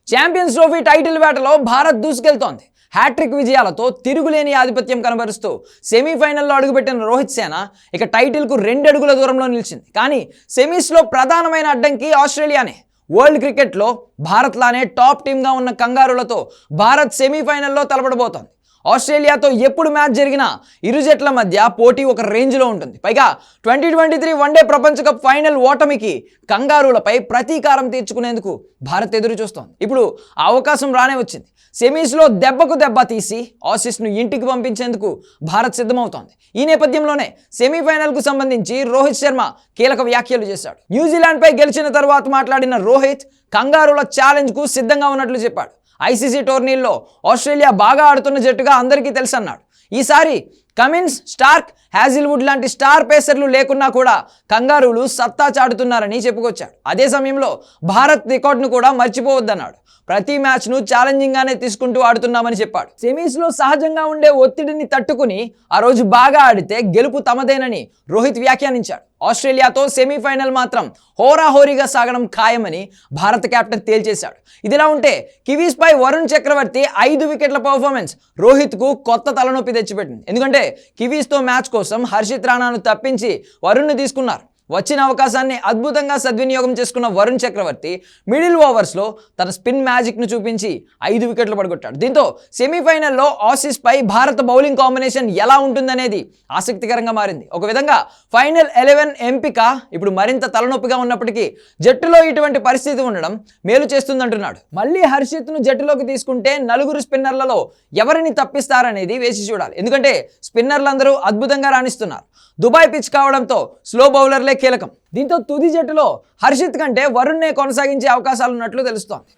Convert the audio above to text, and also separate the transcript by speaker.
Speaker 1: Champions trophy title వేటలో Bharat దూసుకెళ్తోంది. Hat trick విజయాలతో తిరుగులేని ఆధిపత్యం కనబరుస్తూ సెమీఫైనల్లో అడుగుపెట్టిన రోహిత్ సేన ఇక టైటిల్కు 2 అడుగుల దూరంలో నిలిచింది. కానీ సెమీస్లో ప్రధానమైన అడ్డంకి ఆస్ట్రేలియానే. వరల్డ్ క్రికెట్లో భారత్లానే టాప్ టీమ్గా ఉన్న కంగారులతో భారత్ సెమీఫైనల్లో తలపడబోతోంది. ఆస్ట్రేలియాతో ఎప్పుడు మ్యాచ్ జరిగినా ఇరు జట్ల మధ్య పోటీ ఒక రేంజ్లో ఉంటుంది. పైగా 2023 వన్డే ప్రపంచ కప్ ఫైనల్ ఓటమికి కంగారులపై ప్రతీకారం తీర్చుకునేందుకు భారత్ ఎదురు చూస్తోంది. ఇప్పుడు ఆ అవకాశం రానే వచ్చింది. సెమీస్లో దెబ్బకు దెబ్బ తీసి ఆసీస్ను ఇంటికి పంపించేందుకు భారత్ సిద్ధమవుతోంది. ఈ నేపథ్యంలోనే సెమీఫైనల్కు సంబంధించి రోహిత్ శర్మ కీలక వ్యాఖ్యలు చేశాడు. న్యూజిలాండ్పై గెలిచిన తర్వాత మాట్లాడిన రోహిత్ కంగారుల ఛాలెంజ్కు సిద్ధంగా ఉన్నట్లు చెప్పాడు. ఐసీసీ టోర్నీల్లో ఆస్ట్రేలియా బాగా ఆడుతున్న జట్టుగా అందరికీ తెలుసన్నాడు. ఈసారి కమిన్స్, స్టార్క్, హ్యాజిల్వుడ్ లాంటి స్టార్ పేసర్లు లేకున్నా కూడా కంగారులు సత్తా చాటుతున్నారని చెప్పుకొచ్చాడు. అదే సమయంలో భారత్ రికార్డును కూడా మర్చిపోవద్దన్నాడు. ప్రతి మ్యాచ్ను ఛాలెంజింగ్గానే తీసుకుంటూ ఆడుతున్నామని చెప్పాడు. సెమీస్లో సహజంగా ఉండే ఒత్తిడిని తట్టుకుని ఆ రోజు బాగా ఆడితే గెలుపు తమదేనని రోహిత్ వ్యాఖ్యానించాడు. ఆస్ట్రేలియాతో సెమీఫైనల్ మాత్రం హోరాహోరీగా సాగడం ఖాయమని భారత కెప్టెన్ తేల్చేశాడు. ఇదిలా ఉంటే కివీస్పై వరుణ్ చక్రవర్తి 5 వికెట్ల పర్ఫార్మెన్స్ రోహిత్కు కొత్త తలనొప్పి తెచ్చిపెట్టింది. ఎందుకంటే కివీస్తో మ్యాచ్ కోసం హర్షిత్ రాణాను తప్పించి వరుణ్ను తీసుకున్నారు. వచ్చిన అవకాశాన్ని అద్భుతంగా సద్వినియోగం చేసుకున్న వరుణ్ చక్రవర్తి మిడిల్ ఓవర్స్లో తన స్పిన్ మ్యాజిక్ను చూపించి 5 వికెట్లు పడగొట్టాడు. దీంతో సెమీఫైనల్లో ఆసీస్పై భారత బౌలింగ్ కాంబినేషన్ ఎలా ఉంటుందనేది ఆసక్తికరంగా మారింది. ఒక విధంగా ఫైనల్ 11 ఎంపిక ఇప్పుడు మరింత తలనొప్పిగా ఉన్నప్పటికీ జట్టులో ఇటువంటి పరిస్థితి ఉండడం మేలు చేస్తుందంటున్నాడు. మళ్ళీ హర్షిత్ను జట్టులోకి తీసుకుంటే 4 స్పిన్నర్లలో ఎవరిని తప్పిస్తారనేది వేసి చూడాలి. ఎందుకంటే స్పిన్నర్లందరూ అద్భుతంగా రాణిస్తున్నారు. దుబాయ్ పిచ్ కావడంతో స్లో బౌలర్లే కీలకం. దీంతో తుది జట్టులో హర్షిత్ కంటే వరుణ్నే కొనసాగించే అవకాశాలున్నట్లు తెలుస్తోంది.